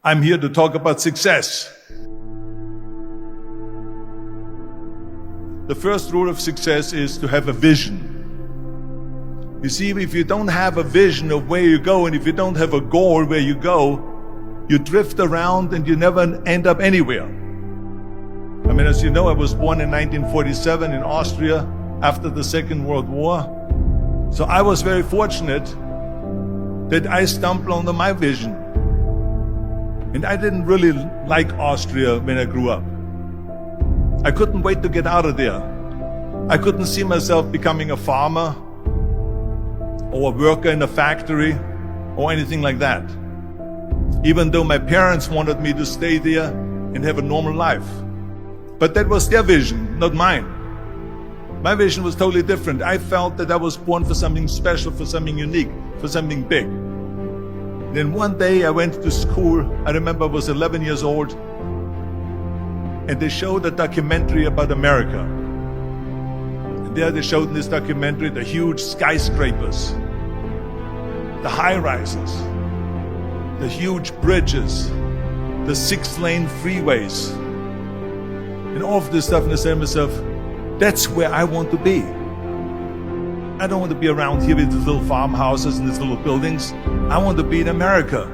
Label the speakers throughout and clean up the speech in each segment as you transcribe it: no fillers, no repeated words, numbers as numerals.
Speaker 1: I'm here to talk about success. The first rule of success is to have a vision. You see, if you don't have a vision of where you go, and if you don't have a goal where you go, you drift around and you never end up anywhere. I mean, as you know, I was born in 1947 in Austria after the Second World War. So I was very fortunate that I stumbled onto my vision. And I didn't really like Austria when I grew up. I couldn't wait to get out of there. I couldn't see myself becoming a farmer or a worker in a factory or anything like that. Even though my parents wanted me to stay there and have a normal life. But that was their vision, not mine. My vision was totally different. I felt that I was born for something special, for something unique, for something big. Then one day I went to school. I remember I was 11 years old, and they showed a documentary about America. And there they showed in this documentary the huge skyscrapers, the high-rises, the huge bridges, the 6-lane freeways, and all of this stuff. And I said to myself, that's where I want to be. I don't want to be around here with these little farmhouses and these little buildings. I want to be in America.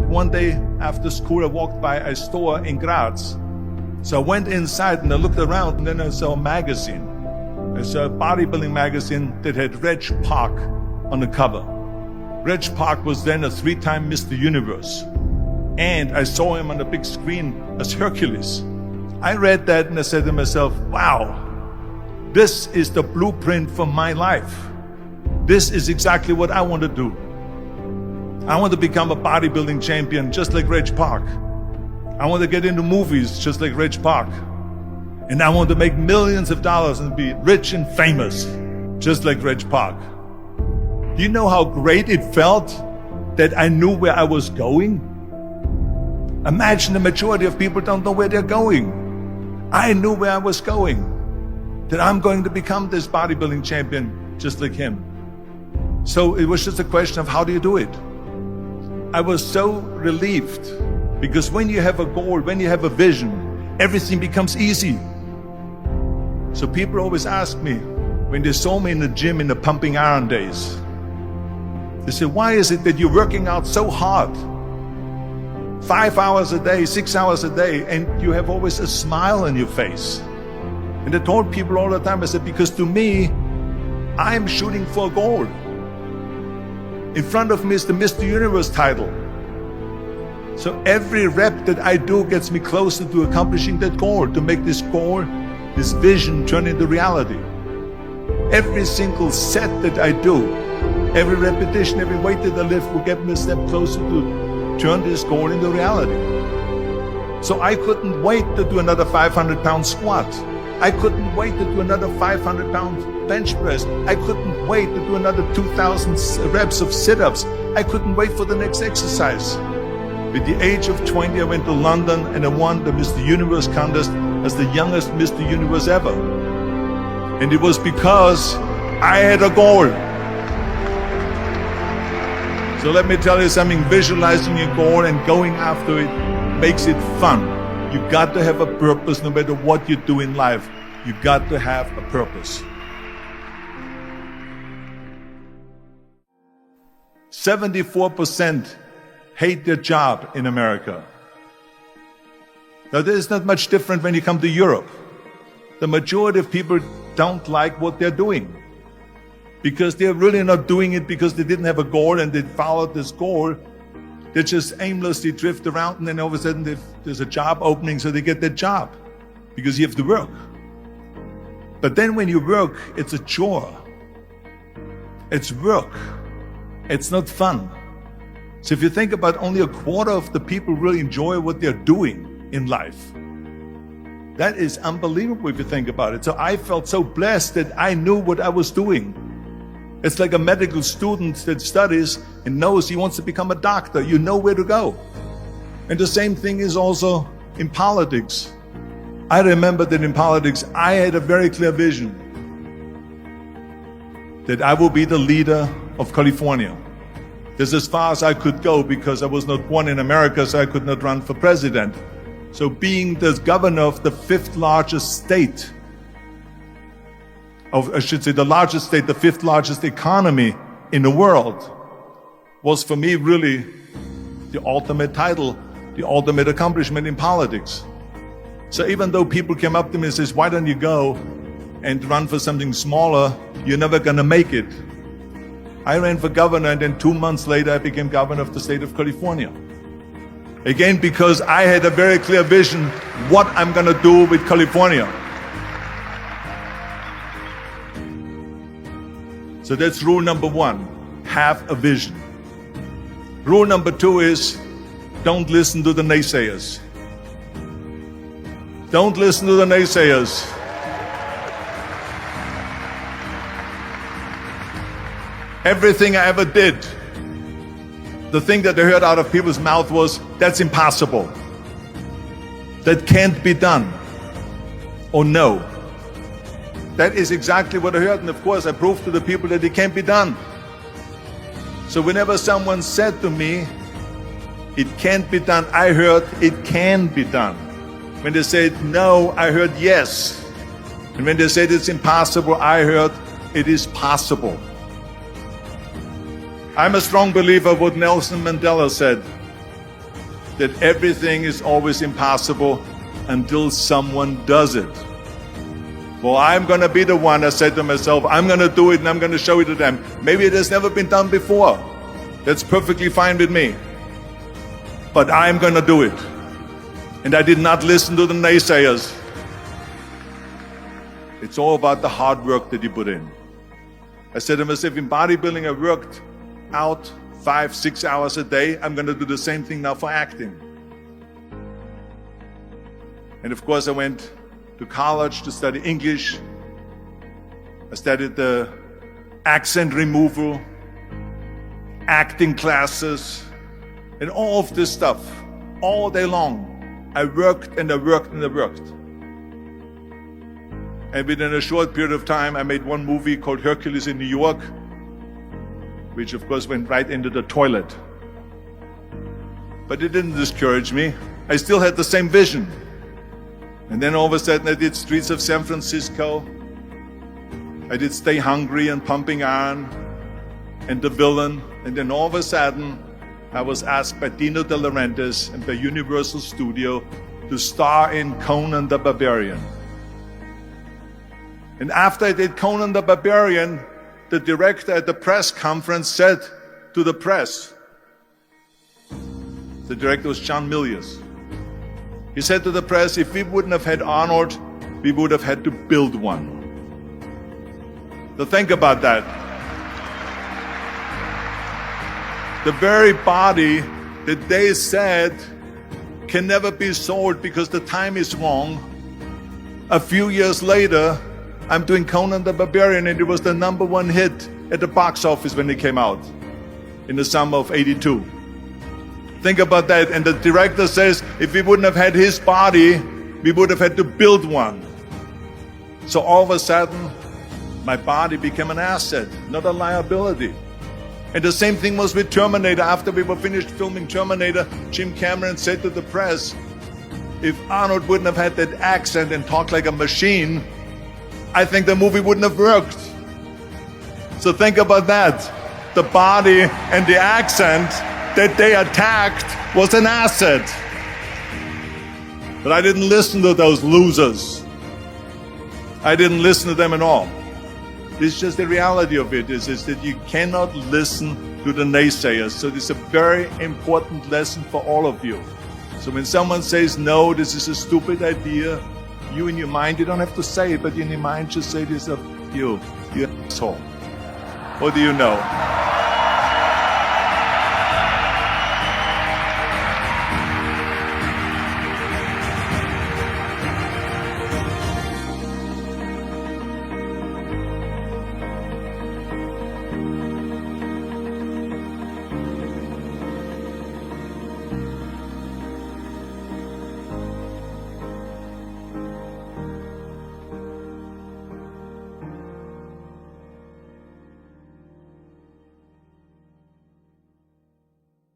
Speaker 1: One day after school, I walked by a store in Graz. So I went inside and I looked around, and then I saw a magazine. I saw a bodybuilding magazine that had Reg Park on the cover. Reg Park was then a 3-time Mr. Universe. And I saw him on the big screen as Hercules. I read that and I said to myself, wow, this is the blueprint for my life. This is exactly what I want to do. I want to become a bodybuilding champion just like Reg Park. I want to get into movies just like Reg Park. And I want to make millions of dollars and be rich and famous just like Reg Park. Do you know how great it felt that I knew where I was going? Imagine the majority of people don't know where they're going. I knew where I was going, that I'm going to become this bodybuilding champion just like him. So it was just a question of how do you do it? I was so relieved, because when you have a goal, when you have a vision, everything becomes easy. So people always ask me, when they saw me in the gym in the pumping iron days, they say, why is it that you're working out so hard? 5 hours a day, 6 hours a day, and you have always a smile on your face. And I told people all the time, I said, because to me, I'm shooting for a goal. In front of me is the Mr. Universe title. So every rep that I do gets me closer to accomplishing that goal, to make this goal, this vision turn into reality. Every single set that I do, every repetition, every weight that I lift will get me a step closer to turn this goal into reality. So I couldn't wait to do another 500-pound squat. I couldn't wait to do another 500-pound bench press. I couldn't wait to do another 2,000 reps of sit-ups. I couldn't wait for the next exercise. At the age of 20, I went to London and I won the Mr. Universe contest as the youngest Mr. Universe ever. And it was because I had a goal. So let me tell you something, visualizing your goal and going after it makes it fun. You got to have a purpose no matter what you do in life. You got to have a purpose. 74% hate their job in America. Now there is not much different when you come to Europe. The majority of people don't like what they're doing, because they're really not doing it because they didn't have a goal and they followed this goal. They just aimlessly drift around, and then all of a sudden there's a job opening, so they get that job because you have to work. But then when you work, it's a chore. It's work. It's not fun. So if you think about, only a quarter of the people really enjoy what they're doing in life. That is unbelievable if you think about it. So I felt so blessed that I knew what I was doing. It's like a medical student that studies and knows he wants to become a doctor. You know where to go. And the same thing is also in politics. I remember that in politics, I had a very clear vision that I will be the leader of California. That's as far as I could go because I was not born in America, so I could not run for president. So being the governor of the fifth largest state, I should say the largest state, the fifth largest economy in the world, was for me really the ultimate title, the ultimate accomplishment in politics. So even though people came up to me and says, why don't you go and run for something smaller, you're never gonna make it. I ran for governor, and then 2 months later I became governor of the state of California. Again, because I had a very clear vision what I'm gonna do with California. So that's rule number one, have a vision. Rule number two is, don't listen to the naysayers. Don't listen to the naysayers. Everything I ever did, the thing that I heard out of people's mouth was, that's impossible. That can't be done. Or no. That is exactly what I heard, and of course I proved to the people that it can't be done. So whenever someone said to me, it can't be done, I heard, it can be done. When they said no, I heard yes. And when they said it's impossible, I heard, it is possible. I'm a strong believer of what Nelson Mandela said, that everything is always impossible until someone does it. Well, I'm going to be the one, I said to myself, I'm going to do it and I'm going to show it to them. Maybe it has never been done before. That's perfectly fine with me. But I'm going to do it. And I did not listen to the naysayers. It's all about the hard work that you put in. I said to myself, in bodybuilding, I worked out 5-6 hours a day. I'm going to do the same thing now for acting. And of course I went to college to study English. I studied the accent removal, acting classes, and all of this stuff all day long. I worked and I worked and I worked. And within a short period of time I made one movie called Hercules in New York, which of course went right into the toilet. But it didn't discourage me. I still had the same vision. And then all of a sudden I did Streets of San Francisco. I did Stay Hungry and Pumping Iron and The Villain. And then all of a sudden I was asked by Dino De Laurentiis and by Universal Studio to star in Conan the Barbarian. And after I did Conan the Barbarian, the director at the press conference said to the press, the director was John Milius. He said to the press, if we wouldn't have had Arnold, we would have had to build one. So think about that. The very body that they said can never be sold because the time is wrong. A few years later, I'm doing Conan the Barbarian, and it was the #1 hit at the box office when it came out in the summer of '82. Think about that. And the director says, if we wouldn't have had his body, we would have had to build one. So all of a sudden, my body became an asset, not a liability. And the same thing was with Terminator. After we were finished filming Terminator, Jim Cameron said to the press, if Arnold wouldn't have had that accent and talked like a machine, I think the movie wouldn't have worked. So think about that. The body and the accent that they attacked was an asset. But I didn't listen to those losers. I didn't listen to them at all. It's just the reality of it is that you cannot listen to the naysayers. So this is a very important lesson for all of you. So when someone says, no, this is a stupid idea, you in your mind, you don't have to say it, but in your mind just say this of you asshole. What do you know?